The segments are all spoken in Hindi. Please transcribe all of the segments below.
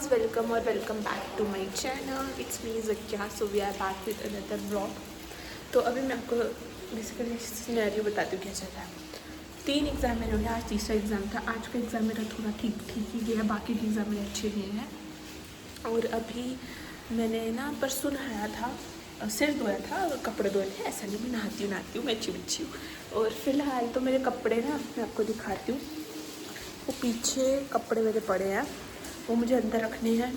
गाइस, वेलकम और welcome back to my channel. It's me Zakiya. So we are back with another blog. तो अभी मैं आपको बेसिकली सिनेरियो बताती हूँ क्या चल रहा है। 3 एग्ज़ाम मेरे हुए, आज तीसरा एग्ज़ाम था। आज का एग्ज़ाम मेरा थोड़ा ठीक ही गया, बाकी के एग्ज़ाम मेरे अच्छे गए हैं। और अभी मैंने ना परसों नहाया था, सिर धोया था और कपड़े धोए थे। ऐसा नहीं मैं नहाती हूँ, मैं अच्छी बच्ची हूँ। और फिलहाल तो मेरे कपड़े ना मैं आपको दिखाती हूँ। वो पीछे कपड़े मेरे पड़े हैं, वो मुझे अंदर रखने हैं।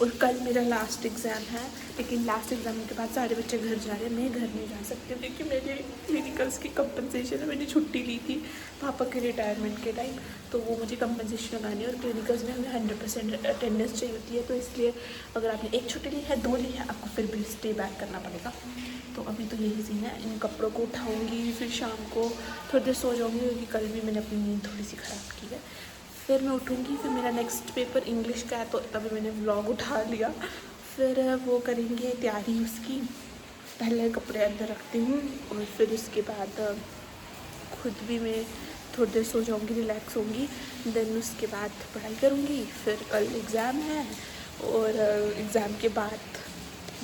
और कल मेरा लास्ट एग्ज़ाम है, लेकिन लास्ट एग्ज़ाम के बाद सारे बच्चे घर जा रहे हैं। मैं घर नहीं जा सकती हूँ क्योंकि मेरे क्लिनिकल्स की कंपनसेशन है। मैंने छुट्टी ली थी पापा के रिटायरमेंट के टाइम, तो वो मुझे कंपनसेशन लगानी है। और क्लिनिकल्स में हमें 100% अटेंडेंस चाहिए होती है, तो इसलिए अगर आपने 1 छुट्टी ली है, 2 ली है, आपको फिर भी स्टे बैक करना पड़ेगा। तो अभी तो यही सीन है। इन कपड़ों को उठाऊँगी, फिर शाम को थोड़ी देर सो जाऊँगी क्योंकि कल भी मैंने अपनी नींद थोड़ी सी ख़राब की है। फिर मैं उठूँगी, फिर मेरा नेक्स्ट पेपर इंग्लिश का है, तो तभी मैंने व्लॉग उठा लिया। फिर वो करेंगे तैयारी उसकी। पहले कपड़े अंदर रखती हूँ और फिर उसके बाद खुद भी मैं थोड़ी देर सो जाऊँगी, रिलैक्स होंगी। देन उसके बाद पढ़ाई करूँगी। फिर कल एग्ज़ाम है और एग्ज़ाम के बाद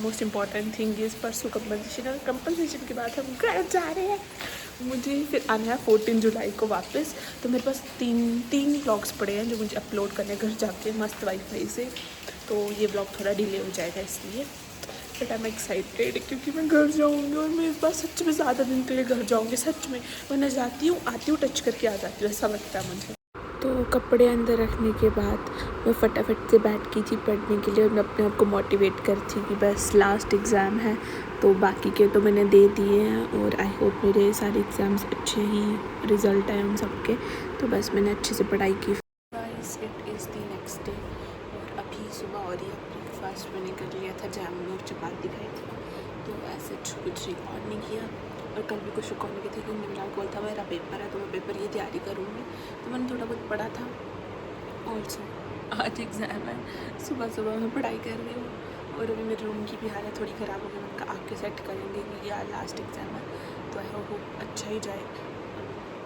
मोस्ट इम्पॉर्टेंट थिंग इज़ परसों कंपनसेशन। और कंपनसेशन के बाद हम घर जा रहे हैं। मुझे फिर आना है 14 जुलाई को वापस। तो मेरे पास तीन व्लॉग्स पड़े हैं जो मुझे अपलोड करने घर जाके मस्त वाईफाई से। तो ये व्लॉग थोड़ा डिले हो जाएगा इसलिए, बट आई एम एक्साइटेड क्योंकि मैं घर जाऊँगी। और मैं इस बार सच में ज़्यादा दिन के लिए घर जाऊँगी, सच में। वरना जाती हूँ, आती हूँ, टच करके आ जाती हूँ, ऐसा लगता है मुझे। तो कपड़े अंदर रखने के बाद मैं फटाफट से बैठ की थी पढ़ने के लिए और मैं अपने आप को मोटिवेट करती थी कि बस लास्ट एग्ज़ाम है, तो बाकी के तो मैंने दे दिए हैं। और आई होप मेरे सारे एग्ज़ाम्स अच्छे ही रिज़ल्ट आए उन सबके। तो बस मैंने अच्छे से पढ़ाई की। Guys, it is the next day और अभी सुबह हो रही है। ब्रेकफास्ट मैंने कर लिया था, जामुन और चपाती खाई थी। तो ऐसे कुछ रिकॉर्ड नहीं किया और कल भी कुछ रिकॉर्ड नहीं किया था क्योंकि मेरा कॉल था, मेरा पेपर है तो मैं पेपर की तैयारी करूँगी। तो मैंने थोड़ा बहुत पढ़ा था। ऑल्सो आज एग्ज़ाम है, सुबह सुबह मैं पढ़ाई कर रही हूँ। और अभी मेरे रूम की भी हालत थोड़ी ख़राब हो गई। मैंने कहा आके सेट करेंगे क्योंकि यार लास्ट एग्ज़ाम है, तो आई होप अच्छा ही जाए।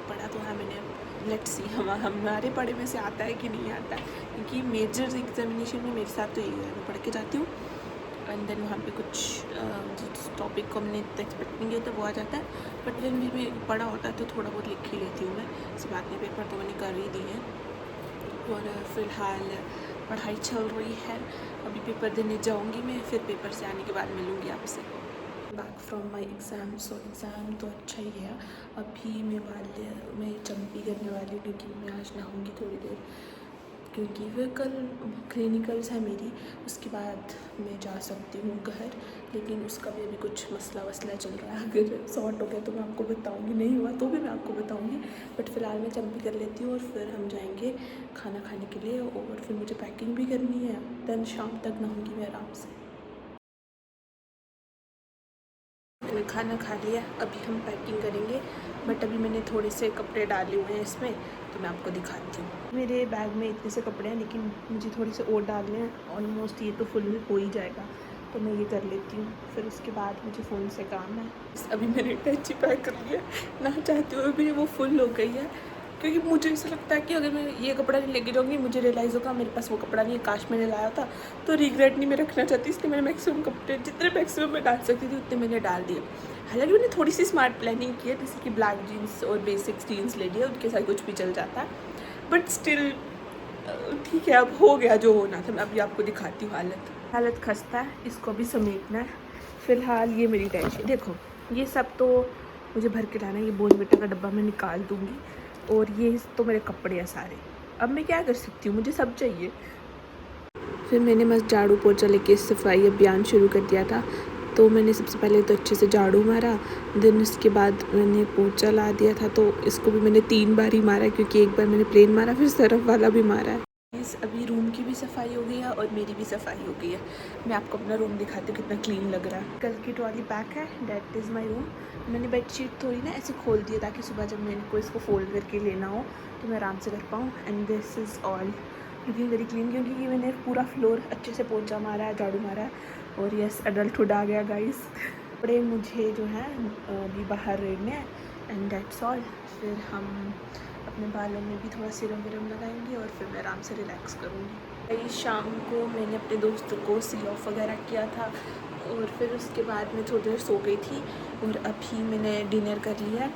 पढ़ा तो है मैंने, लेट्स सी हमारे पढ़े में से आता है कि नहीं आता है। क्योंकि मेजर एग्जामिनेशन में मेरे साथ तो यही है, मैं पढ़ के जाती हूँ एंड देन वहाँ पे कुछ जिस टॉपिक को हमने इतना एक्सपेक्ट नहीं किया होता वो आ जाता है। बट फिर भी पढ़ा होता है तो थोड़ा बहुत लिख ही लेती हूँ मैं। इस बात में पेपर तो मैंने कर ही दी है और फ़िलहाल पढ़ाई चल रही है। अभी पेपर देने जाऊँगी मैं, फिर पेपर से आने के बाद मिलूँगी आपसे। Back from my exam. So exam तो अच्छा ही है। अभी मैं चंपी करने वाली हूँ क्योंकि मैं आज नहाऊँगी थोड़ी देर, क्योंकि फिर कल क्लिनिकल्स है मेरी। उसके बाद मैं जा सकती हूँ घर, लेकिन उसका भी अभी कुछ मसला चल रहा है। अगर सॉर्ट हो गया तो मैं आपको बताऊँगी, नहीं हुआ तो भी मैं आपको बताऊँगी। बट फ़िलहाल मैं चंपी कर लेती हूँ और फिर हम जाएंगे खाना खाने के लिए। और फिर मुझे पैकिंग भी करनी है, देन शाम तक नहाऊँगी मैं आराम से। मैंने खाना खा लिया, अभी हम पैकिंग करेंगे। बट अभी मैंने थोड़े से कपड़े डाले हुए हैं इसमें, तो मैं आपको दिखाती हूँ। मेरे बैग में इतने से कपड़े हैं, लेकिन मुझे थोड़े से और डालने हैं। ऑलमोस्ट ये तो फुल हो ही जाएगा, तो मैं ये कर लेती हूँ। फिर उसके बाद मुझे फ़ोन से काम है। अभी मैंने टैची पैक कर लिया, ना चाहते हुए भी वो फुल हो गई है। क्योंकि मुझे ऐसा लगता है कि अगर मैं ये कपड़ा नहीं लेके जाऊँगी, मुझे रियलाइज़ होगा मेरे पास वो कपड़ा नहीं है, काश मैंने लाया था। तो रिग्रेट नहीं मैं रखना चाहती, इसलिए मैंने मैक्सिमम कपड़े जितने मैक्सिमम मैं डाल सकती थी उतने मैंने डाल दिए। हालांकि मैंने थोड़ी सी स्मार्ट प्लानिंग की है, जैसे कि ब्लैक जीन्स और बेसिक्स जीन्स ले लिया, उनके साथ कुछ भी चल जाता है। बट स्टिल ठीक है, अब हो गया जो होना था। मैं अभी आपको दिखाती हूँ। हालत खस्ता है, इसको भी समेटना है। फ़िलहाल ये मेरी टेंशन देखो, ये सब तो मुझे भर के लाना है। ये बोनविटा का डब्बा मैं निकाल दूँगी। और ये तो मेरे कपड़े हैं सारे। अब मैं क्या कर सकती हूँ, मुझे सब चाहिए। फिर मैंने मस्त झाड़ू पोछा लेके सफाई अभियान शुरू कर दिया था। तो मैंने सबसे पहले तो अच्छे से झाड़ू मारा, देन उसके बाद मैंने पोछा ला दिया था। तो इसको भी मैंने 3 बार ही मारा, क्योंकि एक बार मैंने प्लेन मारा, फिर सरफ वाला भी मारा है। अभी रूम की भी सफाई हो गई है और मेरी भी सफाई हो गई है। मैं आपको अपना रूम दिखाती हूँ कितना क्लीन लग रहा है। कल की ट्रॉली पैक है, दैट इज़ माई रूम। मैंने बेडशीट थोड़ी ना ऐसे खोल दी है ताकि सुबह जब मेरे को इसको फोल्ड करके लेना हो तो मैं आराम से कर पाऊँ। And this is all looking very clean, क्योंकि ये मैंने पूरा फ्लोर अच्छे से पोंछा मारा है, झाड़ू मारा है। और यस, एडल्टहुड आ गया गाइस। कपड़े मुझे जो है अभी बाहर रेड़ने हैं एंड दैट्स ऑल। फिर हम अपने बालों में भी थोड़ा सीरम वीरम लगाएंगे और फिर मैं आराम से रिलैक्स करूँगी। कई शाम को मैंने अपने दोस्तों को सी ऑफ वगैरह किया था और फिर उसके बाद मैं थोड़ी देर सो गई थी और अभी मैंने डिनर कर लिया।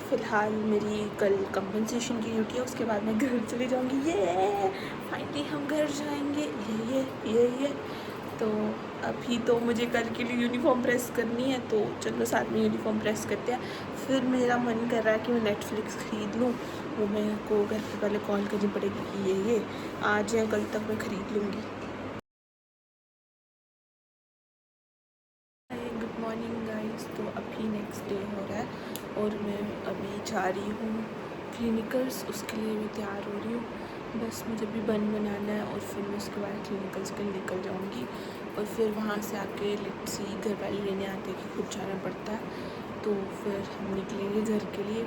फ़िलहाल मेरी कल कंपनसेशन की ड्यूटी है, उसके बाद मैं घर चली जाऊंगी। ये फाइनली हम घर जाएंगे। ये तो अभी तो मुझे कल के लिए यूनिफॉर्म प्रेस करनी है, तो चलो साथ में यूनिफॉर्म प्रेस करते हैं। फिर मेरा मन कर रहा है कि मैं नेटफ्लिक्स ख़रीद लूँ, वो मेरे को घर पे पहले कॉल करनी पड़ेगी कि ये आज या कल तक मैं ख़रीद लूँगी। Good morning guys. तो अभी नेक्स्ट डे हो रहा है और मैं अभी जा रही हूँ क्लिनिकल्स, उसके लिए मैं तैयार हो रही हूँ। बस मुझे भी बन बनाना है और फिर मैं उसके बाद क्लिनिकल्स के लिए निकल जाऊँगी और फिर वहाँ से आके लेट्स सी घर वाले लेने आते हैं कि खुद जाना पड़ता है, तो फिर हम निकलेंगे घर के लिए।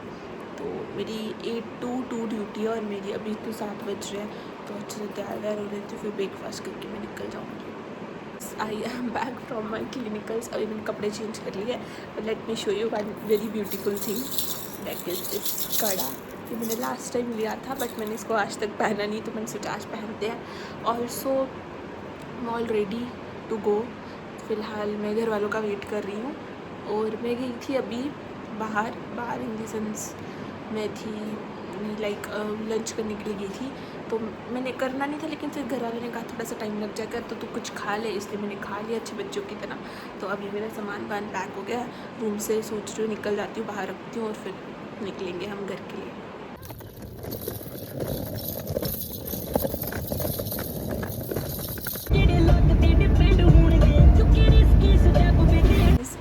तो मेरी 8 to 2 ड्यूटी है और मेरी अभी तो 7 बज रहे हैं, तो अच्छे से तैयार व्यार हो रहे थे, फिर ब्रेकफास्ट करके मैं निकल जाऊँगी। I am back from my clinicals. अभी मैंने कपड़े चेंज कर लिए, let me show you one very beautiful thing, that is this कड़ा। ये मैंने लास्ट टाइम लिया था बट मैंने इसको आज तक पहना नहीं, तो मैंने सोचा आज पहनते हैं। Also I all ready to go. फ़िलहाल मैं घर वालों का वेट कर रही हूँ और मैं गई थी अभी बाहर इन द सेंस मैं थी लाइक लंच करने के लिए गई थी, तो मैंने करना नहीं था, लेकिन फिर घर वालों ने कहा थोड़ा सा टाइम लग जाएगा तो तू कुछ खा ले, इसलिए मैंने खा लिया अच्छे बच्चों की तरह। तो अभी मेरा सामान वान पैक हो गया रूम से, सोच रही हूँ निकल जाती हूँ, बाहर रखती हूँ और फिर निकलेंगे हम घर के लिए।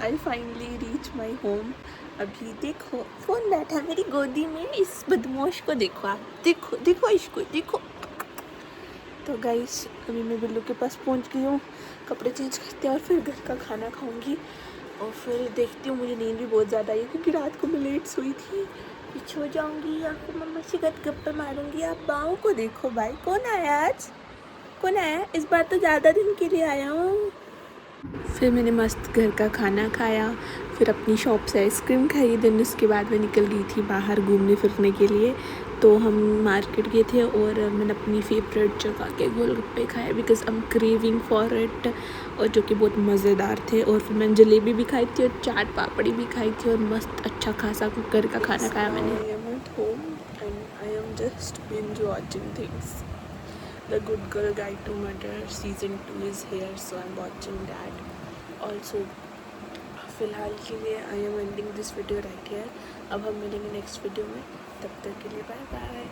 I finally reach my home. अभी देखो कौन बैठा मेरी गोदी में, इस बदमाश को देखो, आप देखो देखो इसको देखो। तो गाइस अभी मैं बिल्लू के पास पहुंच गई हूँ, कपड़े चेंज करते हैं और फिर घर का खाना खाऊंगी और फिर देखती हूँ। मुझे नींद भी बहुत ज़्यादा आई क्योंकि रात को मैं लेट सोई थी, फिर सो जाऊँगी या फिर मम्मा से गप्पे मारूंगी। आप बाहों को देखो भाई, कौन आया आज, कौन आया इस बार, तो ज़्यादा दिन के लिए आया हूँ। फिर मैंने मस्त घर का खाना खाया, फिर अपनी शॉप से आइसक्रीम खाई। देन उसके बाद मैं निकल गई थी बाहर घूमने फिरने के लिए, तो हम मार्केट गए थे और मैंने अपनी फेवरेट जगह के गोलगप्पे खाए because I am craving for it, और जो कि बहुत मज़ेदार थे। और फिर मैंने जलेबी भी खाई थी और चाट पापड़ी भी खाई थी और मस्त अच्छा खासा घर का खाना खाया मैंने। I am at home and I am just binge watching things. The Good Girl Guide to Murder Season 2 is here, so I'm watching that. Also, फ़िलहाल के लिए I am ending this video right here. अब हम मिलेंगे नेक्स्ट वीडियो में, तब तक के लिए बाय बाय।